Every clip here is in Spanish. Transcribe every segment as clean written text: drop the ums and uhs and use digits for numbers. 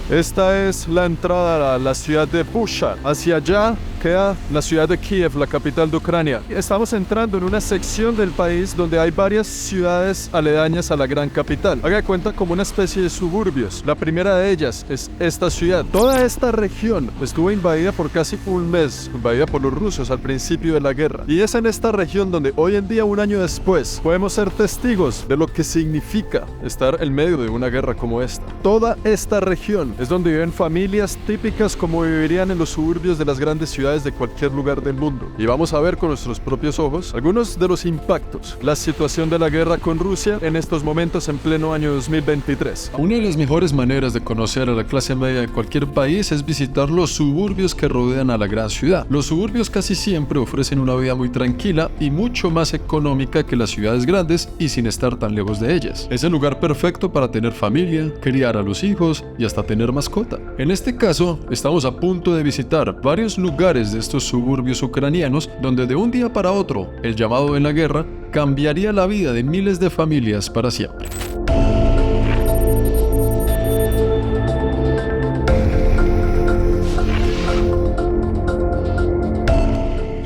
Esta es la entrada a la ciudad de Busha. Hacia allá queda la ciudad de Kiev, la capital de Ucrania. Estamos entrando en una sección del país donde hay varias ciudades aledañas a la gran capital. Haga de cuenta como una especie de suburbios. La primera de ellas es esta ciudad. Toda esta región estuvo invadida por casi un mes, invadida por los rusos al principio de la guerra. Y es en esta región donde hoy en día, un año después, podemos ser testigos de lo que significa estar en medio de una guerra como esta. Toda esta región es donde viven familias típicas como vivirían en los suburbios de las grandes ciudades de cualquier lugar del mundo. Y vamos a ver con nuestros propios ojos algunos de los impactos, la situación de la guerra con Rusia en estos momentos en pleno año 2023. Una de las mejores maneras de conocer a la clase media de cualquier país es visitar los suburbios que rodean a la gran ciudad. Los suburbios casi siempre ofrecen una vida muy tranquila y mucho más económica que las ciudades grandes y sin estar tan lejos de ellas. Es el lugar perfecto para tener familia, criar a los hijos y hasta tener mascota. En este caso, estamos a punto de visitar varios lugares de estos suburbios ucranianos donde de un día para otro, el llamado en la guerra cambiaría la vida de miles de familias para siempre.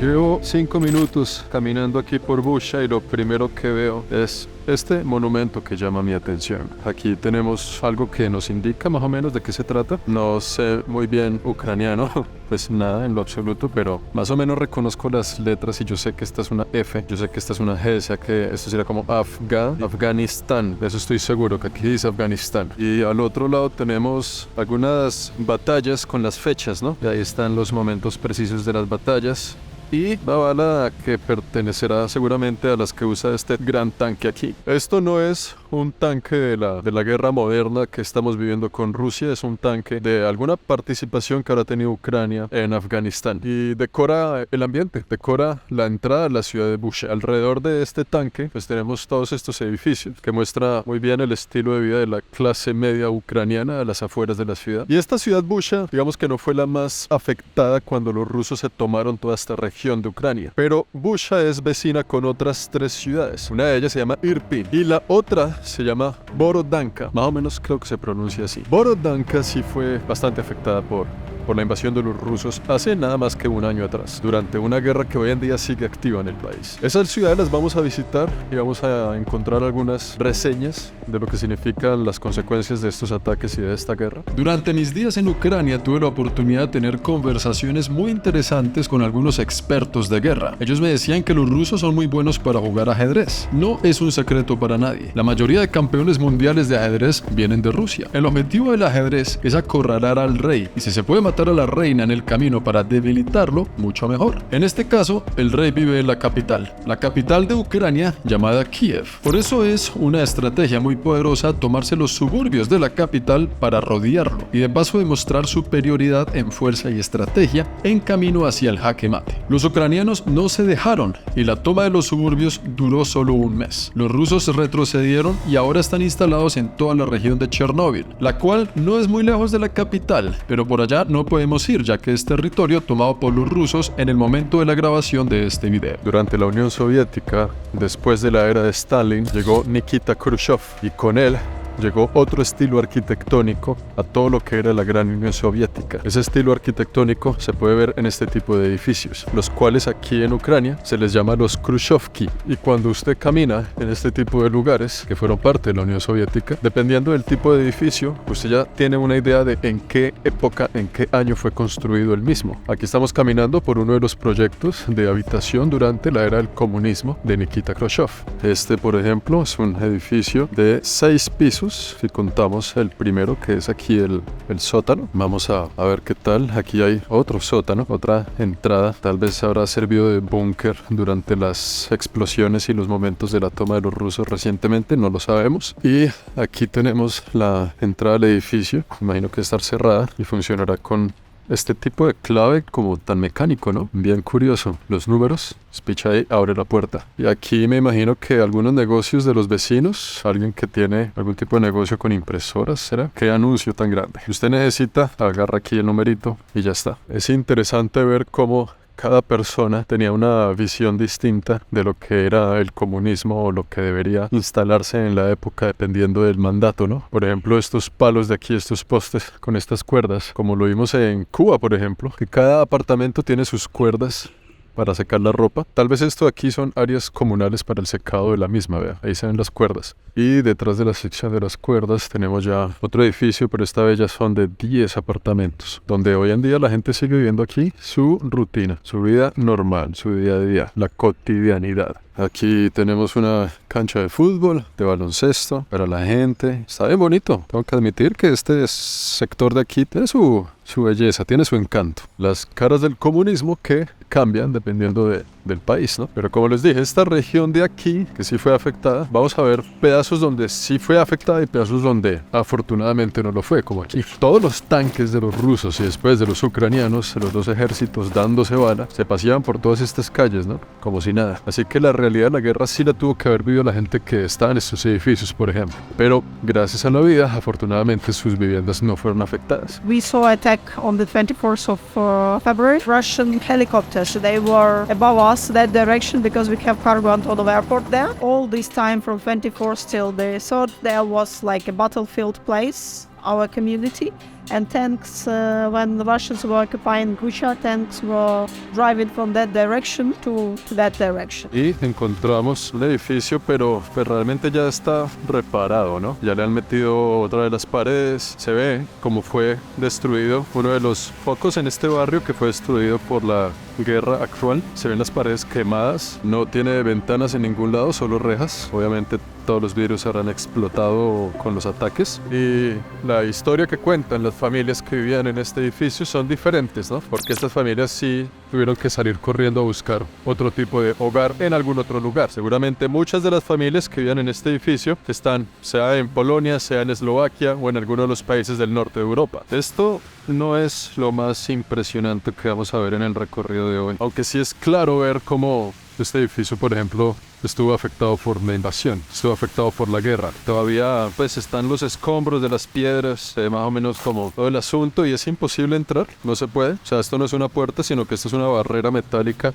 Llevo 5 minutos caminando aquí por Busha y lo primero que veo es este monumento que llama mi atención. Aquí tenemos algo que nos indica más o menos de qué se trata. No sé muy bien ucraniano, pues nada en lo absoluto, pero más o menos reconozco las letras y yo sé que esta es una F, yo sé que esta es una G, o sea que esto sería como Afganistán. De eso estoy seguro, que aquí dice Afganistán. Y al otro lado tenemos algunas batallas con las fechas, ¿no? Y ahí están los momentos precisos de las batallas. Y la bala que pertenecerá seguramente a las que usa este gran tanque aquí. Esto no es un tanque de la guerra moderna que estamos viviendo con Rusia, es un tanque de alguna participación que habrá tenido Ucrania en Afganistán. Y decora el ambiente, decora la entrada a la ciudad de Busha. Alrededor de este tanque pues tenemos todos estos edificios que muestra muy bien el estilo de vida de la clase media ucraniana a las afueras de la ciudad. Y esta ciudad Busha, digamos que no fue la más afectada cuando los rusos se tomaron toda esta región de Ucrania. Pero Busha es vecina con otras 3 ciudades. Una de ellas se llama Irpin y la otra se llama Borodanka. Más o menos creo que se pronuncia así. Borodanka sí fue bastante afectada por la invasión de los rusos hace nada más que un año atrás, durante una guerra que hoy en día sigue activa en el país. Esas ciudades las vamos a visitar y vamos a encontrar algunas reseñas de lo que significan las consecuencias de estos ataques y de esta guerra. Durante mis días en Ucrania tuve la oportunidad de tener conversaciones muy interesantes con algunos expertos de guerra. Ellos me decían que los rusos son muy buenos para jugar ajedrez. No es un secreto para nadie. La mayoría de campeones mundiales de ajedrez vienen de Rusia. El objetivo del ajedrez es acorralar al rey y si se puede matar a la reina en el camino para debilitarlo, mucho mejor. En este caso, el rey vive en la capital de Ucrania llamada Kiev. Por eso es una estrategia muy poderosa tomarse los suburbios de la capital para rodearlo y de paso demostrar superioridad en fuerza y estrategia en camino hacia el jaque mate. Los ucranianos no se dejaron y la toma de los suburbios duró solo un mes. Los rusos retrocedieron y ahora están instalados en toda la región de Chernóbil, la cual no es muy lejos de la capital, pero por allá no podemos ir ya que es territorio tomado por los rusos en el momento de la grabación de este video. Durante la Unión Soviética, después de la era de Stalin, llegó Nikita Khrushchev y con él llegó otro estilo arquitectónico a todo lo que era la gran Unión Soviética. Ese estilo arquitectónico se puede ver en este tipo de edificios, los cuales aquí en Ucrania se les llama los Khrushchevki. Y cuando usted camina en este tipo de lugares que fueron parte de la Unión Soviética, dependiendo del tipo de edificio, usted ya tiene una idea de en qué época, en qué año fue construido el mismo. Aquí estamos caminando por uno de los proyectos de habitación durante la era del comunismo de Nikita Khrushchev. Este, por ejemplo, es un edificio de 6 pisos. Si contamos el primero, que es aquí el sótano, vamos a ver qué tal. Aquí hay otro sótano, otra entrada, tal vez habrá servido de búnker durante las explosiones y los momentos de la toma de los rusos recientemente, no lo sabemos. Y aquí tenemos la entrada al edificio, imagino que estar cerrada y funcionará con este tipo de clave como tan mecánico, ¿no? Bien curioso. Los números, picha ahí, abre la puerta. Y aquí me imagino que algunos negocios de los vecinos, alguien que tiene algún tipo de negocio con impresoras, ¿será? ¿Qué anuncio tan grande? Si usted necesita, agarra aquí el numerito y ya está. Es interesante ver cómo cada persona tenía una visión distinta de lo que era el comunismo o lo que debería instalarse en la época dependiendo del mandato, ¿no? Por ejemplo, estos palos de aquí, estos postes con estas cuerdas, como lo vimos en Cuba, por ejemplo, que cada apartamento tiene sus cuerdas para secar la ropa. Tal vez esto aquí son áreas comunales para el secado de la misma, vea, ahí se ven las cuerdas. Y detrás de la sección de las cuerdas tenemos ya otro edificio, pero esta vez ya son de 10 apartamentos, donde hoy en día la gente sigue viviendo aquí su rutina, su vida normal, su día a día, la cotidianidad. Aquí tenemos una cancha de fútbol, de baloncesto, para la gente. Está bien bonito. Tengo que admitir que este sector de aquí tiene su belleza, tiene su encanto. Las caras del comunismo que cambian dependiendo del país, ¿no? Pero como les dije, esta región de aquí, que sí fue afectada, vamos a ver pedazos donde sí fue afectada y pedazos donde afortunadamente no lo fue, como aquí. Todos los tanques de los rusos y después de los ucranianos, los dos ejércitos dándose bala, se paseaban por todas estas calles, ¿no? Como si nada. Así que la realidad de la guerra sí la tuvo que haber vivido la gente que está en estos edificios, por ejemplo. Pero gracias a la vida, afortunadamente sus viviendas no fueron afectadas. We saw attack on the 24th of February. Russian helicopters, they were above us that direction because we have cargo Antonov airport there. All this time from 24th till they thought there was like a battlefield place, our community. And tanks, when the Russians were occupying Bucha, tanks were driving from that direction to that direction. Y encontramos el edificio, pero pues realmente ya está reparado, ¿no? Ya le han metido otra de las paredes. Se ve cómo fue destruido uno de los focos en este barrio que fue destruido por la guerra actual. Se ven las paredes quemadas. No tiene ventanas en ningún lado, solo rejas. Obviamente todos los vidrios habrán explotado con los ataques. Y la historia que cuentan las familias que vivían en este edificio son diferentes, ¿no? Porque estas familias sí tuvieron que salir corriendo a buscar otro tipo de hogar en algún otro lugar. Seguramente muchas de las familias que vivían en este edificio están, sea en Polonia, sea en Eslovaquia o en alguno de los países del norte de Europa. Esto no es lo más impresionante que vamos a ver en el recorrido de hoy. Aunque sí es claro ver cómo este edificio, por ejemplo, estuvo afectado por la invasión, estuvo afectado por la guerra. Todavía pues están los escombros de las piedras, más o menos como todo el asunto, y es imposible entrar, no se puede. O sea, esto no es una puerta, sino que esto es una barrera metálica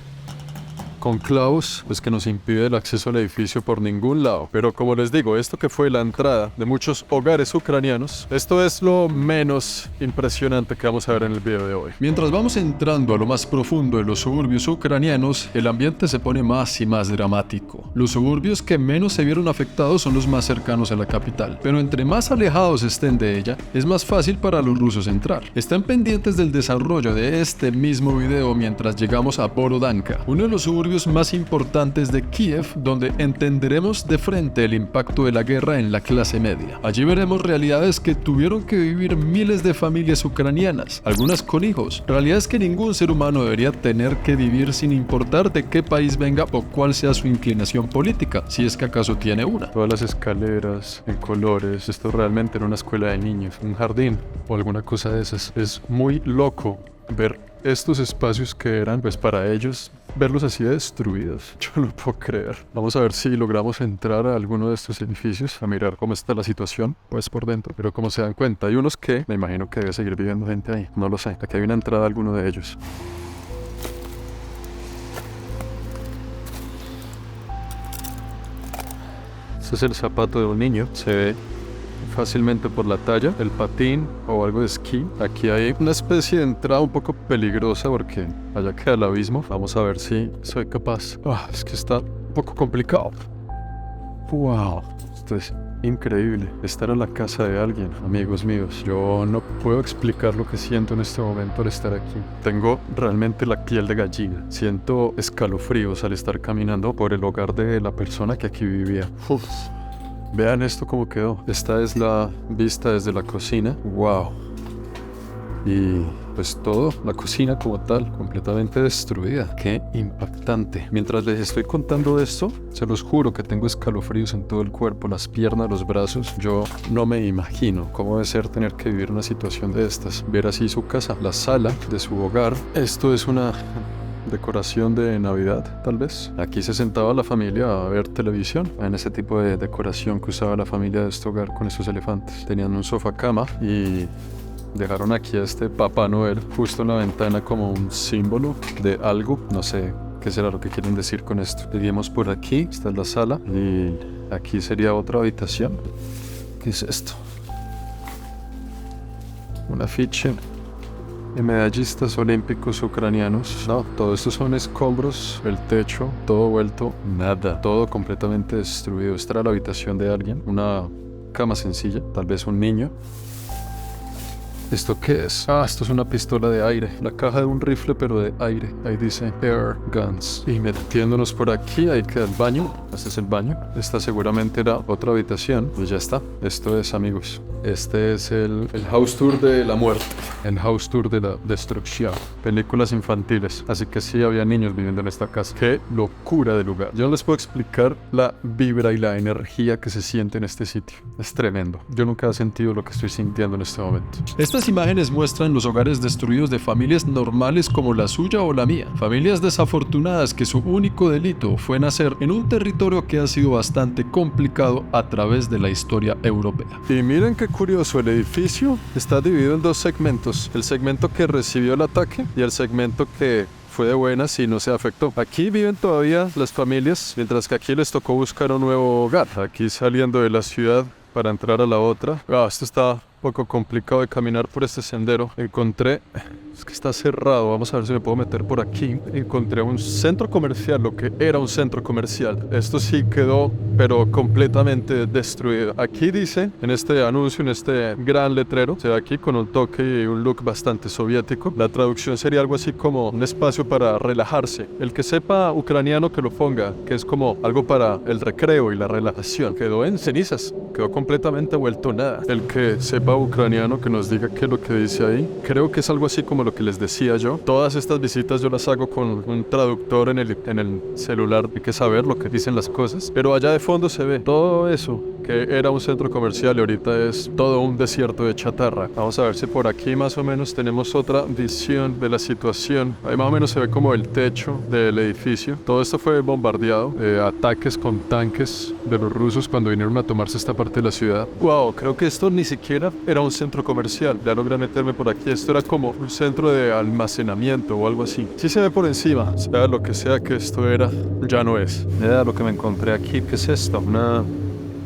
con clavos, pues que nos impide el acceso al edificio por ningún lado. Pero como les digo, esto que fue la entrada de muchos hogares ucranianos, esto es lo menos impresionante que vamos a ver en el video de hoy. Mientras vamos entrando a lo más profundo de los suburbios ucranianos, el ambiente se pone más y más dramático. Los suburbios que menos se vieron afectados son los más cercanos a la capital, pero entre más alejados estén de ella, es más fácil para los rusos entrar. Están pendientes del desarrollo de este mismo video mientras llegamos a Borodanka, uno de los suburbios más importantes de Kiev, donde entenderemos de frente el impacto de la guerra en la clase media. Allí veremos realidades que tuvieron que vivir miles de familias ucranianas, algunas con hijos, realidades que ningún ser humano debería tener que vivir sin importar de qué país venga o cuál sea su inclinación política, si es que acaso tiene una. Todas las escaleras en colores, esto realmente era una escuela de niños, un jardín o alguna cosa de esas. Es muy loco ver estos espacios que eran, pues para ellos, verlos así destruidos. Yo no lo puedo creer. Vamos a ver si logramos entrar a alguno de estos edificios a mirar cómo está la situación, pues por dentro. Pero como se dan cuenta, hay unos que me imagino que debe seguir viviendo gente ahí. No lo sé. Aquí hay una entrada a alguno de ellos. Este es el zapato de un niño. Se ve fácilmente por la talla, el patín o algo de esquí. Aquí hay una especie de entrada un poco peligrosa porque allá queda el abismo. Vamos a ver si soy capaz. Es que está un poco complicado. Wow, esto es increíble. Estar en la casa de alguien, amigos míos. Yo no puedo explicar lo que siento en este momento al estar aquí. Tengo realmente la piel de gallina. Siento escalofríos al estar caminando por el hogar de la persona que aquí vivía. Vean esto cómo quedó. Esta es la vista desde la cocina. Wow. Y pues todo, la cocina como tal, completamente destruida. Qué impactante. Mientras les estoy contando esto, se los juro que tengo escalofríos en todo el cuerpo, las piernas, los brazos. Yo no me imagino cómo debe ser tener que vivir una situación de estas. Ver así su casa, la sala de su hogar. Esto es una decoración de Navidad, tal vez. Aquí se sentaba la familia a ver televisión, en ese tipo de decoración que usaba la familia de este hogar con estos elefantes. Tenían un sofá cama y Dejaron aquí a este Papá Noel justo en la ventana como un símbolo de algo. No sé qué será lo que quieren decir con esto. Seguimos por aquí. Esta es la sala. Y aquí sería otra habitación. ¿Qué es esto? Un afiche de medallistas olímpicos ucranianos. No, todo esto son escombros. El techo, todo vuelto nada. Todo completamente destruido. Esta era la habitación de alguien. Una cama sencilla. Tal vez un niño. ¿Esto qué es? Ah, esto es una pistola de aire. La caja de un rifle, pero de aire. Ahí dice Air Guns. Y metiéndonos por aquí, ahí queda el baño. Este es el baño. Esta seguramente era otra habitación. Pues ya está. Esto es, amigos. Este es el house tour de la muerte. El house tour de la destrucción. Películas infantiles. Así que sí, había niños viviendo en esta casa. Qué locura de lugar. Yo no les puedo explicar la vibra y la energía que se siente en este sitio. Es tremendo. Yo nunca he sentido lo que estoy sintiendo en este momento. Estas imágenes muestran los hogares destruidos de familias normales como la suya o la mía. Familias desafortunadas que su único delito fue nacer en un territorio que ha sido bastante complicado a través de la historia europea. Y miren qué curioso, el edificio está dividido en dos segmentos. El segmento que recibió el ataque y el segmento que fue de buenas y no se afectó. Aquí viven todavía las familias, mientras que aquí les tocó buscar un nuevo hogar. Aquí saliendo de la ciudad para entrar a la otra. Esto está un poco complicado de caminar por este sendero. Encontré... Es que está cerrado. Vamos a ver si me puedo meter por aquí. Encontré un centro comercial, lo que era un centro comercial. Esto sí quedó, pero completamente destruido. Aquí dice, en este anuncio, en este gran letrero, se ve aquí con un toque y un look bastante soviético. La traducción sería algo así como un espacio para relajarse. El que sepa ucraniano que lo ponga, que es como algo para el recreo y la relajación. Quedó en cenizas. Quedó completamente vuelto nada. El que sepa ucraniano que nos diga qué es lo que dice ahí. Creo que es algo así como lo que les decía yo. Todas estas visitas yo las hago con un traductor en el celular. Hay que saber lo que dicen las cosas. Pero allá de fondo se ve todo eso que era un centro comercial y ahorita es todo un desierto de chatarra. Vamos a ver si por aquí más o menos tenemos otra visión de la situación. Ahí más o menos se ve como el techo del edificio. Todo esto fue bombardeado. Ataques con tanques de los rusos cuando vinieron a tomarse esta parte de la ciudad. Wow, creo que esto ni siquiera era un centro comercial. Ya logré meterme por aquí. Esto era como un centro de almacenamiento o algo así. Sí se ve por encima. Sea lo que sea que esto era, ya no es. Mira lo que me encontré aquí. ¿Qué es esto? Una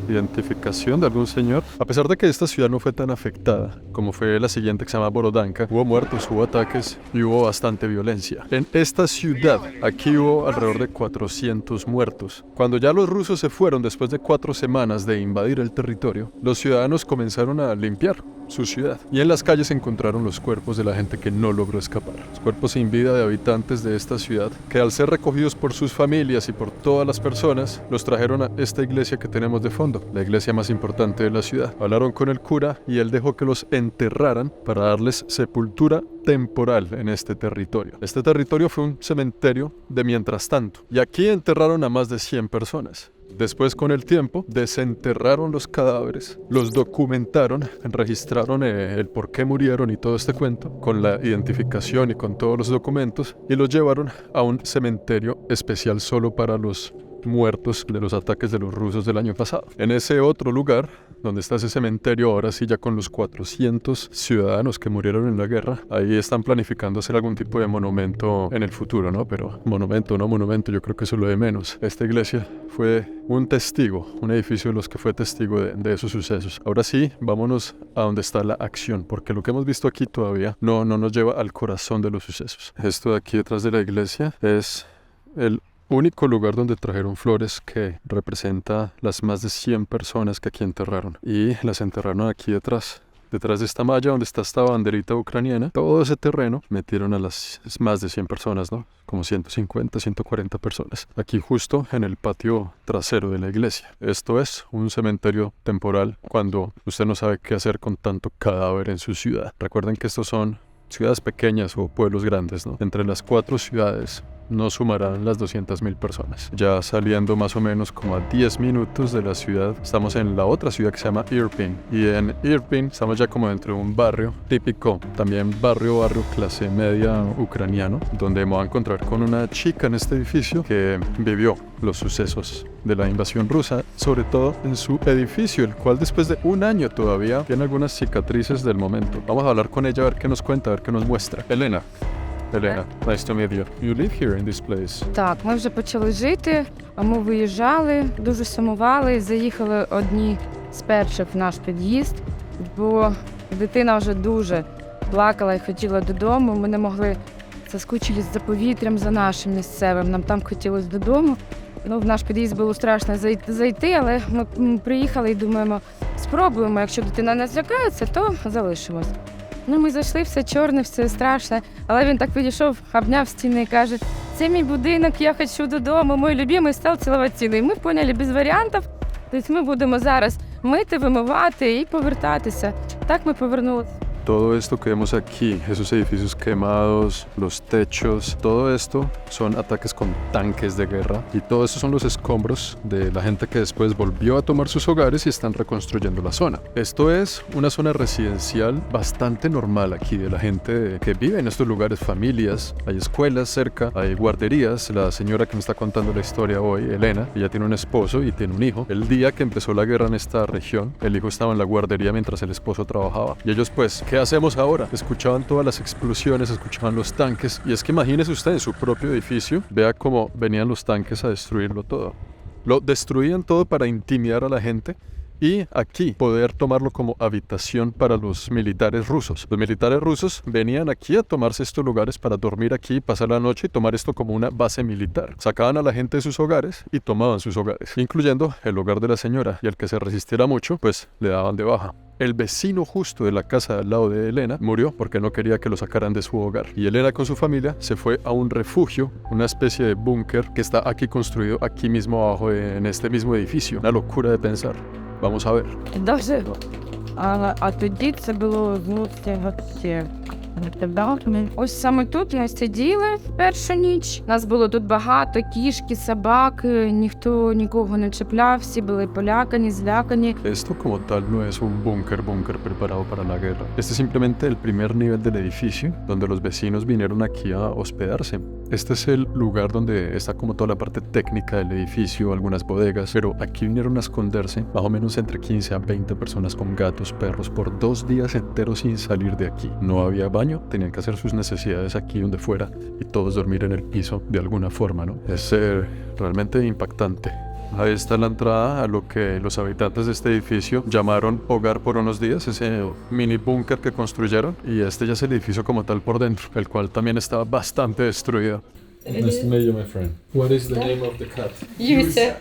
identificación de algún señor. A pesar de que esta ciudad no fue tan afectada como fue la siguiente, que se llama Borodanka, hubo muertos, hubo ataques y hubo bastante violencia. En esta ciudad, aquí hubo alrededor de 400 muertos. Cuando ya los rusos se fueron después de 4 semanas de invadir el territorio, los ciudadanos comenzaron a limpiar su ciudad. Y en las calles se encontraron los cuerpos de la gente que no logró escapar. Los cuerpos sin vida de habitantes de esta ciudad, que al ser recogidos por sus familias y por todas las personas, los trajeron a esta iglesia que tenemos de fondo, la iglesia más importante de la ciudad. Hablaron con el cura y él dejó que los enterraran para darles sepultura temporal en este territorio. Este territorio fue un cementerio de mientras tanto. Y aquí enterraron a más de 100 personas. Después, con el tiempo, desenterraron los cadáveres, los documentaron, registraron el por qué murieron y todo este cuento, con la identificación y con todos los documentos, y los llevaron a un cementerio especial solo para los muertos de los ataques de los rusos del año pasado. En ese otro lugar, donde está ese cementerio, ahora sí ya con los 400 ciudadanos que murieron en la guerra, ahí están planificando hacer algún tipo de monumento en el futuro, ¿no? Pero monumento, no monumento, yo creo que eso es lo de menos. Esta iglesia fue un testigo, un edificio de los que fue testigo de esos sucesos. Ahora sí, vámonos a donde está la acción, porque lo que hemos visto aquí todavía no nos lleva al corazón de los sucesos. Esto de aquí detrás de la iglesia es el único lugar donde trajeron flores que representa las más de 100 personas que aquí enterraron. Y las enterraron aquí detrás de esta malla donde está esta banderita ucraniana. Todo ese terreno metieron a las más de 100 personas, ¿no? Como 150, 140 personas. Aquí justo en el patio trasero de la iglesia. Esto es un cementerio temporal cuando usted no sabe qué hacer con tanto cadáver en su ciudad. Recuerden que estos son ciudades pequeñas o pueblos grandes, ¿no? Entre las 4 ciudades no sumarán las 200.000 personas. Ya saliendo más o menos como a 10 minutos de la ciudad, estamos en la otra ciudad que se llama Irpin. Y en Irpin estamos ya como dentro de un barrio típico, también barrio clase media ucraniano, donde me voy a encontrar con una chica en este edificio que vivió los sucesos de la invasión rusa, sobre todo en su edificio, el cual después de un año todavía tiene algunas cicatrices del momento. Vamos a hablar con ella a ver qué nos cuenta, a ver qué nos muestra. Elena, nice to meet you. You live here in this place? Так, ми вже почали жити, а ми виїжджали, дуже сумували, заїхали одні з перших в наш під'їзд, бо дитина вже дуже плакала і хотіла додому, ми не могли заскучились за повітрям, за нашим місцевим, нам там хотілося додому. Ну, в наш під'їзд було страшно зайти, але ми приїхали і думаємо, спробуємо, якщо дитина не злякається, то залишимось. Ну, ми зайшли, все чорне, все страшне, але він так підійшов, обняв стіни і каже, це мій будинок, я хочу додому, мій любимий, став цілувати стіни. І ми поняли, без варіантів, тобто ми будемо зараз мити, вимивати і повертатися. Так ми повернулися. Todo esto que vemos aquí, esos edificios quemados, los techos, todo esto son ataques con tanques de guerra y todo esto son los escombros de la gente que después volvió a tomar sus hogares y están reconstruyendo la zona. Esto es una zona residencial bastante normal aquí de la gente que vive en estos lugares, familias, hay escuelas cerca, hay guarderías. La señora que me está contando la historia hoy, Elena, ella tiene un esposo y tiene un hijo. El día que empezó la guerra en esta región, el hijo estaba en la guardería mientras el esposo trabajaba y ellos pues, ¿qué hacemos ahora? Escuchaban todas las explosiones, escuchaban los tanques y es que imagínese usted en su propio edificio, vea cómo venían los tanques a destruirlo todo. Lo destruían todo para intimidar a la gente y aquí poder tomarlo como habitación para los militares rusos. Los militares rusos venían aquí a tomarse estos lugares para dormir aquí, pasar la noche y tomar esto como una base militar. Sacaban a la gente de sus hogares y tomaban sus hogares, incluyendo el hogar de la señora, y al que se resistiera mucho, pues le daban de baja. El vecino justo de la casa al lado de Elena murió porque no quería que lo sacaran de su hogar. Y Elena con su familia se fue a un refugio, una especie de búnker que está aquí construido, aquí mismo abajo en este mismo edificio. Una locura de pensar. Vamos a ver. Дуже. А тоді це було зовсім. Ось саме тут ми сиділи першу ніч. Нас було тут багато, кішки, собаки, ніхто нікого не чіпляв, всі були полякані, злякані. Esto como tal no es un búnker preparado para la guerra. Este es simplemente el primer nivel del edificio donde los vecinos vinieron aquí a hospedarse. Este es el lugar donde está como toda la parte técnica del edificio, algunas bodegas, pero aquí vinieron a esconderse más o menos entre 15 a 20 personas con gatos, perros, por 2 días enteros sin salir de aquí. No había baño, tenían que hacer sus necesidades aquí donde fuera y todos dormir en el piso de alguna forma, ¿no? Es realmente impactante. Ahí está la entrada a lo que los habitantes de este edificio llamaron hogar por unos días, ese mini búnker que construyeron, y este ya es el edificio como tal por dentro, el cual también estaba bastante destruido. Nice to meet you, my friend. What is the name of the cat? Юся.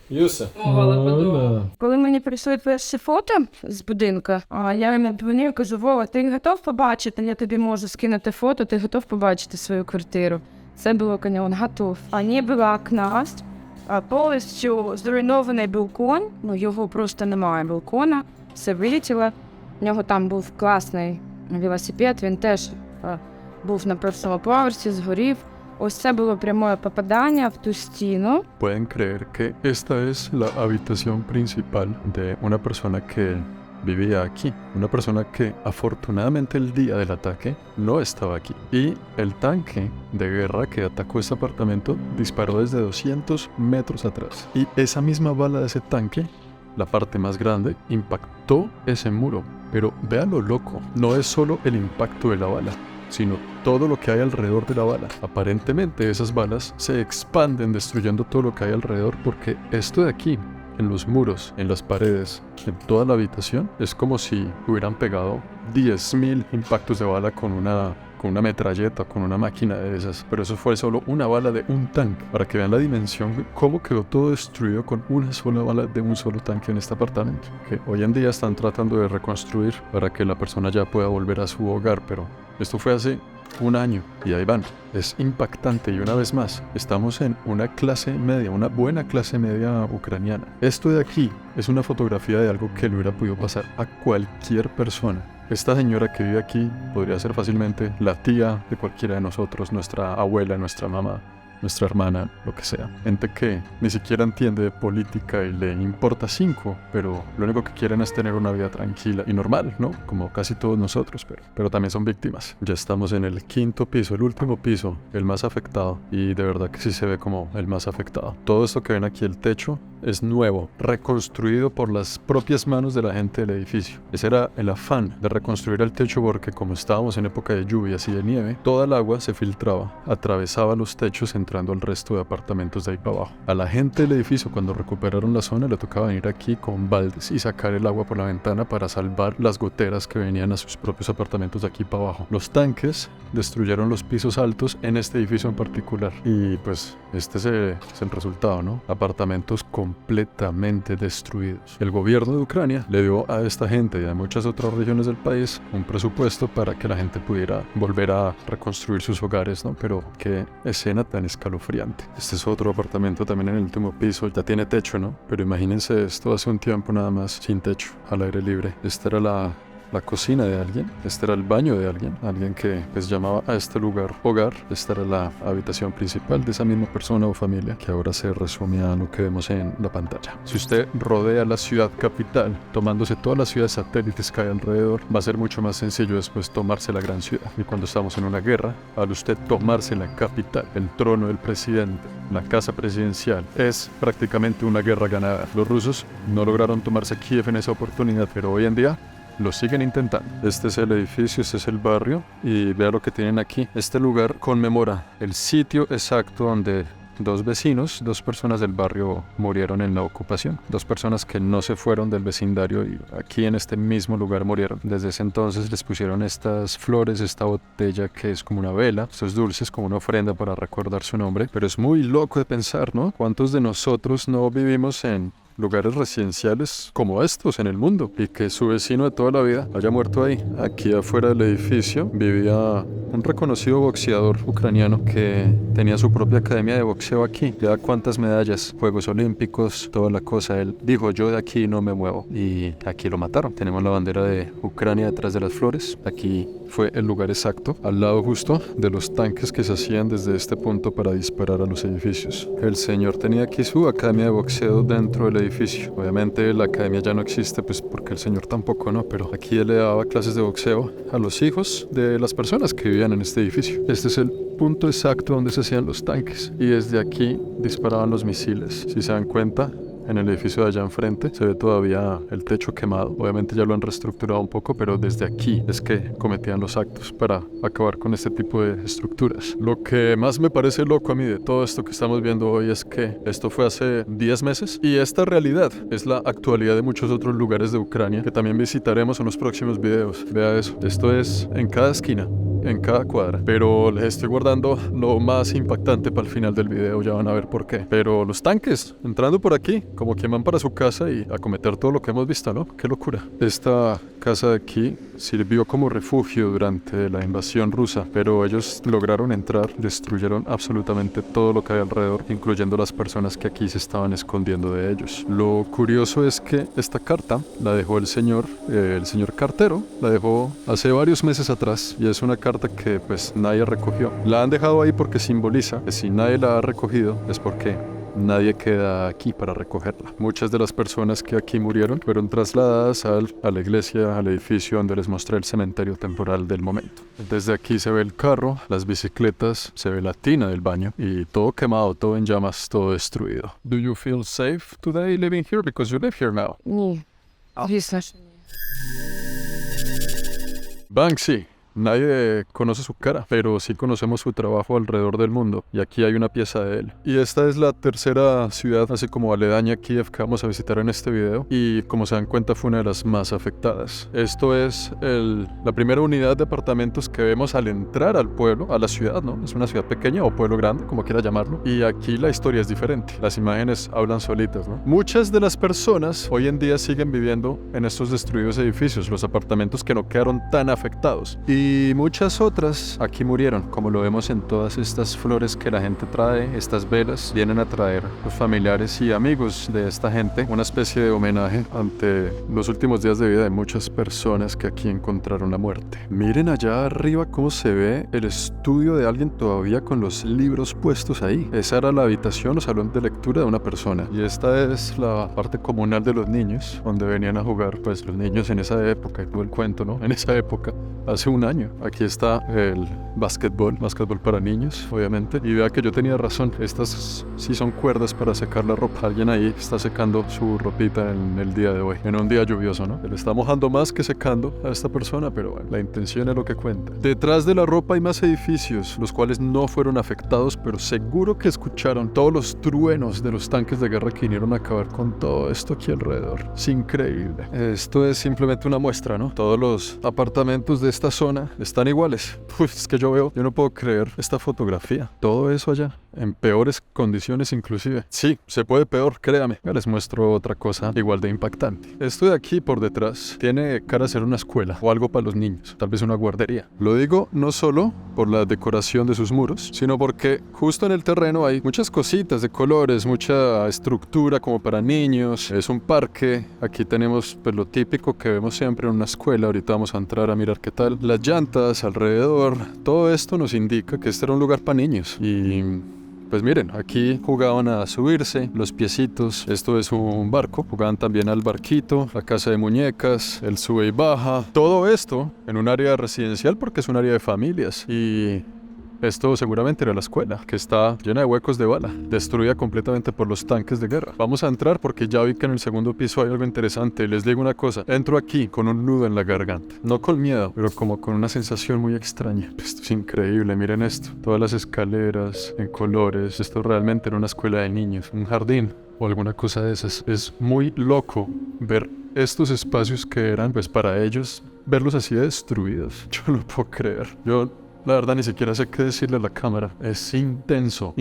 Yusa. Hola. Коли мені прийшли перші фото з будинку, я йому дзвоню і кажу, Вова, ти готов побачити? Я тобі можу скинути фото, ти готов побачити свою квартиру? Це було, він готов. Не було окна, повністю зруйнований балкон, його просто немає балкона, все вилетіло. У нього там був класний велосипед, він теж був на першому поверсі, згорів. Ось це було пряме попадання в ту стіну. Pueden creer que esta es la habitación principal de una persona que vivía aquí, una persona que afortunadamente el día del ataque no estaba aquí. Y el tanque de guerra que atacó este apartamento disparó desde 200 metros atrás. Y esa misma bala de ese tanque, la parte más grande, impactó ese muro. Pero vean lo loco, no es solo el impacto de la bala, sino todo lo que hay alrededor de la bala. Aparentemente esas balas se expanden destruyendo todo lo que hay alrededor, porque esto de aquí, en los muros, en las paredes, en toda la habitación, es como si hubieran pegado 10.000 impactos de bala con una metralleta, con una máquina de esas. Pero eso fue solo una bala de un tanque, para que vean la dimensión de cómo quedó todo destruido con una sola bala de un solo tanque en este apartamento, que hoy en día están tratando de reconstruir para que la persona ya pueda volver a su hogar, pero esto fue hace un año y ahí van. Es impactante y una vez más, estamos en una clase media, una buena clase media ucraniana. Esto de aquí es una fotografía de algo que le hubiera podido pasar a cualquier persona esta señora que vive aquí podría ser fácilmente la tía de cualquiera de nosotros, nuestra abuela, nuestra mamá, nuestra hermana, lo que sea. Gente que ni siquiera entiende de política y le importa 5, pero lo único que quieren es tener una vida tranquila y normal, ¿no? Como casi todos nosotros, pero también son víctimas. Ya estamos en el 5º piso, el último piso, el más afectado, y de verdad que sí se ve como el más afectado. Todo esto que ven aquí, el techo, es nuevo, reconstruido por las propias manos de la gente del edificio. Ese era el afán de reconstruir el techo porque como estábamos en época de lluvias y de nieve, toda el agua se filtraba, atravesaba los techos entrando al resto de apartamentos de ahí para abajo. A la gente del edificio cuando recuperaron la zona le tocaba venir aquí con baldes y sacar el agua por la ventana para salvar las goteras que venían a sus propios apartamentos de aquí para abajo. Los tanques destruyeron los pisos altos en este edificio en particular y pues este es el resultado, ¿no? Apartamentos completamente destruidos. El gobierno de Ucrania le dio a esta gente y a muchas otras regiones del país un presupuesto para que la gente pudiera volver a reconstruir sus hogares, ¿no? Pero qué escena tan escalofriante. Este es otro apartamento también en el último piso, ya tiene techo, ¿no? Pero imagínense esto hace un tiempo nada más sin techo, al aire libre. Esta era la cocina de alguien, este era el baño de alguien que pues llamaba a este lugar hogar. Esta era la habitación principal de esa misma persona o familia que ahora se resumía a lo que vemos en la pantalla. Si usted rodea la ciudad capital, tomándose todas las ciudades satélites que hay alrededor, va a ser mucho más sencillo después tomarse la gran ciudad. Y cuando estamos en una guerra, al usted tomarse la capital, el trono del presidente, la casa presidencial, es prácticamente una guerra ganada. Los rusos no lograron tomarse Kiev en esa oportunidad, pero hoy en día lo siguen intentando. Este es el edificio, este es el barrio y vea lo que tienen aquí. Este lugar conmemora el sitio exacto donde dos vecinos, dos personas del barrio murieron en la ocupación. Dos personas que no se fueron del vecindario y aquí en este mismo lugar murieron. Desde ese entonces les pusieron estas flores, esta botella que es como una vela, estos dulces como una ofrenda para recordar su nombre. Pero es muy loco de pensar, ¿no? ¿Cuántos de nosotros no vivimos en lugares residenciales como estos en el mundo y que su vecino de toda la vida haya muerto ahí? Aquí afuera del edificio vivía un reconocido boxeador ucraniano que tenía su propia academia de boxeo aquí. Ya cuántas medallas, Juegos Olímpicos, toda la cosa. Él dijo, yo de aquí no me muevo, y aquí lo mataron. Tenemos la bandera de Ucrania detrás de las flores. Aquí fue el lugar exacto, al lado justo de los tanques que se hacían desde este punto para disparar a los edificios. El señor tenía aquí su academia de boxeo dentro del edificio. Obviamente la academia ya no existe, pues porque el señor tampoco, ¿no? Pero aquí él le daba clases de boxeo a los hijos de las personas que vivían en este edificio. Este es el punto exacto donde se hacían los tanques y desde aquí disparaban los misiles. Si se dan cuenta, en el edificio de allá enfrente se ve todavía el techo quemado. Obviamente ya lo han reestructurado un poco, pero desde aquí es que cometían los actos para acabar con este tipo de estructuras. Lo que más me parece loco a mí de todo esto que estamos viendo hoy es que esto fue hace 10 meses y esta realidad es la actualidad de muchos otros lugares de Ucrania que también visitaremos en los próximos videos. Vea eso, esto es en cada esquina, en cada cuadra, pero les estoy guardando lo más impactante para el final del video, ya van a ver por qué. Pero los tanques entrando por aquí como quien van para su casa y a cometer todo lo que hemos visto, ¿no? ¡Qué locura! Esta casa de aquí sirvió como refugio durante la invasión rusa, pero ellos lograron entrar, destruyeron absolutamente todo lo que hay alrededor, incluyendo las personas que aquí se estaban escondiendo de ellos. Lo curioso es que esta carta la dejó el señor cartero, la dejó hace varios meses atrás y es una carta que pues nadie recogió. La han dejado ahí porque simboliza que si nadie la ha recogido es porque nadie queda aquí para recogerla. Muchas de las personas que aquí murieron fueron trasladadas a la iglesia, al edificio donde les mostré el cementerio temporal del momento. Desde aquí se ve el carro, las bicicletas, se ve la tina del baño y todo quemado, todo en llamas, todo destruido. Do you feel safe today living here because you live here now? Ні. Звісно, що ні. Banksy. Nadie conoce su cara, pero sí conocemos su trabajo alrededor del mundo, y aquí hay una pieza de él. Y esta es la tercera ciudad, así como aledaña a Kiev, que vamos a visitar en este video, y como se dan cuenta fue una de las más afectadas. Esto es la primera unidad de apartamentos que vemos al entrar al pueblo, a la ciudad, ¿no? Es una ciudad pequeña o pueblo grande, como quiera llamarlo, y aquí la historia es diferente. Las imágenes hablan solitas, ¿no? Muchas de las personas hoy en día siguen viviendo en estos destruidos edificios, los apartamentos que no quedaron tan afectados. Y Y muchas otras aquí murieron, como lo vemos en todas estas flores que la gente trae. Estas velas vienen a traer los familiares y amigos de esta gente, una especie de homenaje ante los últimos días de vida de muchas personas que aquí encontraron la muerte. Miren allá arriba cómo se ve el estudio de alguien todavía con los libros puestos ahí. Esa era la habitación o salón de lectura de una persona. Y esta es la parte comunal de los niños, donde venían a jugar pues los niños en esa época, y todo el cuento, ¿no? En esa época, hace un año. Aquí está el básquetbol para niños, obviamente. Y vea que yo tenía razón, estas sí son cuerdas para secar la ropa. Alguien ahí está secando su ropita en el día de hoy, en un día lluvioso, ¿no? Le está mojando más que secando a esta persona, pero bueno, la intención es lo que cuenta. Detrás de la ropa hay más edificios, los cuales no fueron afectados, pero seguro que escucharon todos los truenos de los tanques de guerra que vinieron a acabar con todo esto aquí alrededor. Es increíble. Esto es simplemente una muestra, ¿no? Todos los apartamentos de esta zona están iguales. Pues es que yo no puedo creer esta fotografía. Todo eso allá, en peores condiciones inclusive. Sí, se puede peor, créame. Ya les muestro otra cosa igual de impactante. Esto de aquí por detrás tiene cara de ser una escuela o algo para los niños, tal vez una guardería. Lo digo no solo por la decoración de sus muros, sino porque justo en el terreno hay muchas cositas de colores, mucha estructura como para niños. Es un parque. Aquí tenemos pues lo típico que vemos siempre en una escuela. Ahorita vamos a entrar a mirar qué tal. Las llantas alrededor, todo esto nos indica que este era un lugar para niños. Y pues miren, aquí jugaban a subirse, los piecitos, esto es un barco, jugaban también al barquito, la casa de muñecas, el sube y baja, todo esto en un área residencial porque es un área de familias. Y esto seguramente era la escuela, que está llena de huecos de bala, destruida completamente por los tanques de guerra. Vamos a entrar porque ya vi que en el segundo piso hay algo interesante. Les digo una cosa, entro aquí con un nudo en la garganta. No con miedo, pero como con una sensación muy extraña. Esto es increíble, miren esto. Todas las escaleras en colores. Esto realmente era una escuela de niños, un jardín o alguna cosa de esas. Es muy loco ver estos espacios que eran, pues para ellos, verlos así destruidos. Yo no puedo creer. La verdad ni siquiera sé qué decirle a la cámara. Es intenso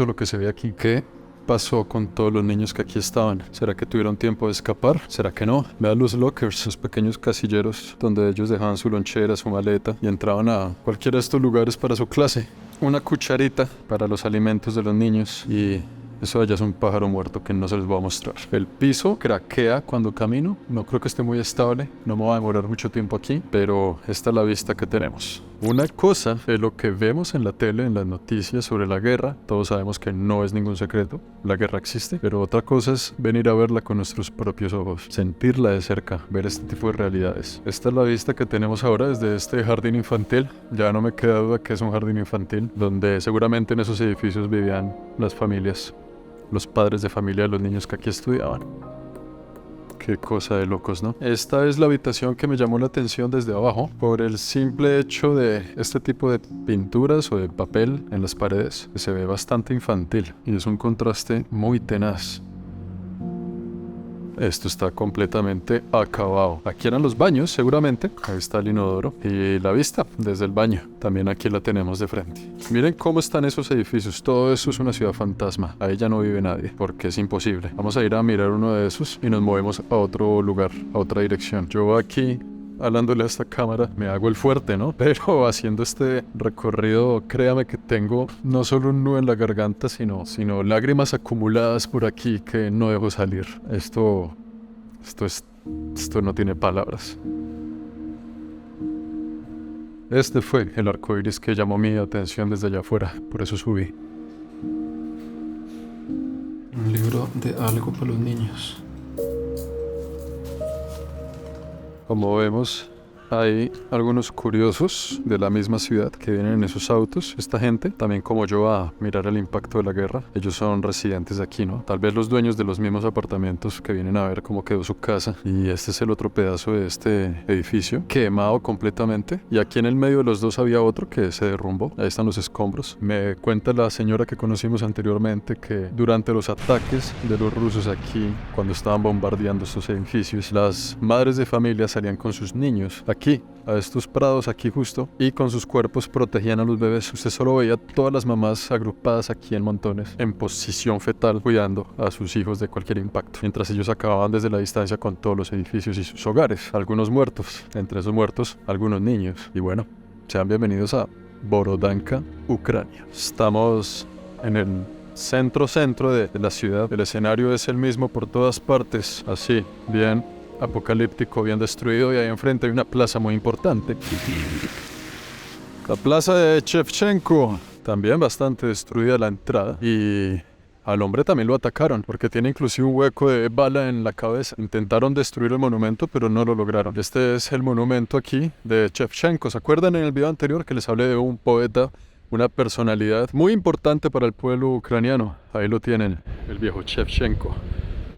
lo que se ve aquí. ¿Qué pasó con todos los niños que aquí estaban? ¿Será que tuvieron tiempo de escapar? ¿Será que no? Vean los lockers, los pequeños casilleros donde ellos dejaban su lonchera, su maleta y entraban a cualquiera de estos lugares para su clase. Una cucharita para los alimentos de los niños y eso allá es un pájaro muerto que no se les va a mostrar. El piso craquea cuando camino. No creo que esté muy estable. No me va a demorar mucho tiempo aquí, pero esta es la vista que tenemos. Una cosa es lo que vemos en la tele, en las noticias sobre la guerra. Todos sabemos que no es ningún secreto. La guerra existe. Pero otra cosa es venir a verla con nuestros propios ojos. Sentirla de cerca. Ver este tipo de realidades. Esta es la vista que tenemos ahora desde este jardín infantil. Ya no me queda duda que es un jardín infantil, donde seguramente en esos edificios vivían las familias, los padres de familia de los niños que aquí estudiaban. Qué cosa de locos, ¿no? Esta es la habitación que me llamó la atención desde abajo por el simple hecho de este tipo de pinturas o de papel en las paredes, que se ve bastante infantil y es un contraste muy tenaz. Esto está completamente acabado. Aquí eran los baños, seguramente. Ahí está el inodoro. Y la vista desde el baño. También aquí la tenemos de frente. Miren cómo están esos edificios. Todo eso es una ciudad fantasma. Ahí ya no vive nadie, porque es imposible. Vamos a ir a mirar uno de esos y nos movemos a otro lugar, a otra dirección. Yo aquí, hablándole a esta cámara, me hago el fuerte, ¿no? Pero haciendo este recorrido, créame que tengo no solo un nudo en la garganta, sino lágrimas acumuladas por aquí que no dejo salir. Esto no tiene palabras. Este fue el arco iris que llamó mi atención desde allá afuera, por eso subí. Un libro de algo para los niños. Como vemos, hay algunos curiosos de la misma ciudad que vienen en esos autos. Esta gente, también como yo, a mirar el impacto de la guerra. Ellos son residentes de aquí, ¿no? Tal vez los dueños de los mismos apartamentos que vienen a ver cómo quedó su casa. Y este es el otro pedazo de este edificio, quemado completamente. Y aquí en el medio de los dos había otro que se derrumbó. Ahí están los escombros. Me cuenta la señora que conocimos anteriormente que durante los ataques de los rusos aquí, cuando estaban bombardeando estos edificios, las madres de familia salían con sus niños aquí, a estos prados aquí justo, y con sus cuerpos protegían a los bebés. Usted solo veía todas las mamás agrupadas aquí en montones, en posición fetal, cuidando a sus hijos de cualquier impacto, mientras ellos acababan desde la distancia con todos los edificios y sus hogares. Algunos muertos, entre esos muertos, algunos niños. Y bueno, Sean bienvenidos a Borodanka, Ucrania. Estamos en el centro de la ciudad. El escenario es el mismo por todas partes, así, bien apocalíptico, bien destruido, y ahí enfrente hay una plaza muy importante. La plaza de Shevchenko, también bastante destruida la entrada, y al hombre también lo atacaron, porque tiene inclusive un hueco de bala en la cabeza. Intentaron destruir el monumento, pero no lo lograron. Este es el monumento aquí de Shevchenko. ¿Se acuerdan en el video anterior que les hablé de un poeta, una personalidad muy importante para el pueblo ucraniano? Ahí lo tienen, el viejo Shevchenko,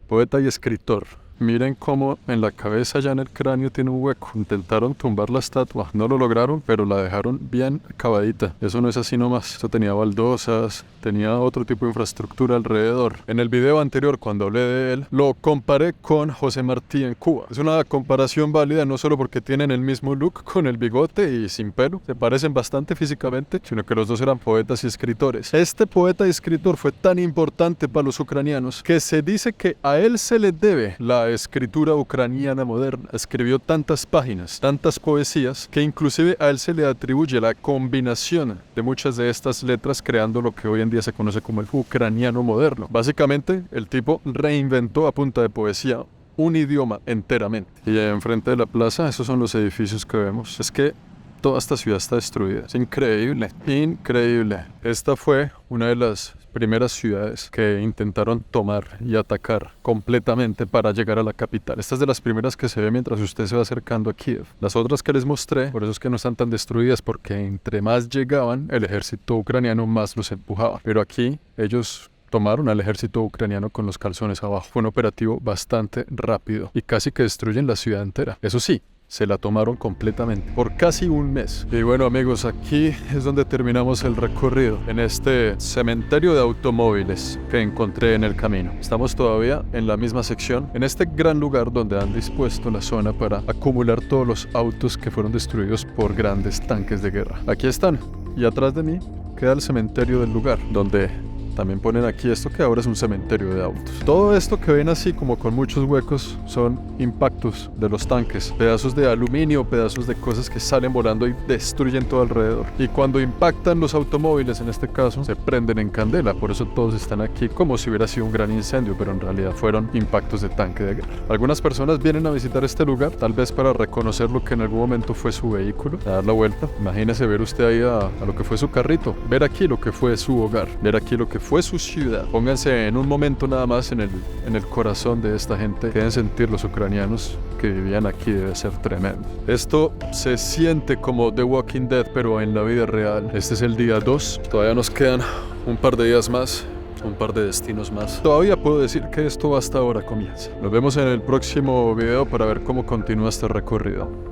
poeta y escritor. Miren cómo en la cabeza, ya en el cráneo, tiene un hueco. Intentaron tumbar la estatua, no lo lograron, pero la dejaron bien acabadita. Eso no es así nomás. Esto tenía baldosas, tenía otro tipo de infraestructura alrededor. En el video anterior, cuando hablé de él, lo comparé con José Martí en Cuba. Es una comparación válida no solo porque tienen el mismo look, con el bigote y sin pelo, se parecen bastante físicamente, sino que los dos eran poetas y escritores. Este poeta y escritor fue tan importante para los ucranianos que se dice que a él se le debe la escritura ucraniana moderna. Escribió tantas páginas, tantas poesías, que inclusive a él se le atribuye la combinación de muchas de estas letras, creando lo que hoy en día se conoce como el ucraniano moderno. Básicamente, el tipo reinventó a punta de poesía un idioma enteramente. Y enfrente de la plaza, esos son los edificios que vemos. Es que toda esta ciudad está destruida. Es increíble, increíble. Esta fue una de las primeras ciudades que intentaron tomar y atacar completamente para llegar a la capital. Esta es de las primeras que se ve mientras usted se va acercando a Kiev. Las otras que les mostré, por eso es que no están tan destruidas, porque entre más llegaban, el ejército ucraniano más los empujaba. Pero aquí ellos tomaron al ejército ucraniano con los calzones abajo. Fue un operativo bastante rápido y casi que destruyen la ciudad entera. Eso sí, se la tomaron completamente por casi un mes. Y bueno, amigos, aquí es donde terminamos el recorrido, en este cementerio de automóviles que encontré en el camino. Estamos todavía en la misma sección, en este gran lugar donde han dispuesto la zona para acumular todos los autos que fueron destruidos por grandes tanques de guerra. Aquí están, y atrás de mí queda el cementerio del lugar, donde también ponen aquí esto que ahora es un cementerio de autos. Todo esto que ven así como con muchos huecos son impactos de los tanques, pedazos de aluminio, pedazos de cosas que salen volando y destruyen todo alrededor. Y cuando impactan los automóviles, en este caso, se prenden en candela. Por eso todos están aquí como si hubiera sido un gran incendio, pero en realidad fueron impactos de tanque de guerra. Algunas personas vienen a visitar este lugar, tal vez para reconocer lo que en algún momento fue su vehículo, a dar la vuelta. Imagínese ver usted ahí a lo que fue su carrito, ver aquí lo que fue su hogar, ver aquí lo que fue su ciudad. Pónganse en un momento nada más en el corazón de esta gente que deben sentir los ucranianos que vivían aquí. Debe ser tremendo. Esto se siente como The Walking Dead, pero en la vida real. Este es el día 2. Todavía nos quedan un par de días más, un par de destinos más. Todavía puedo decir que esto hasta ahora comienza. Nos vemos en el próximo video para ver cómo continúa este recorrido.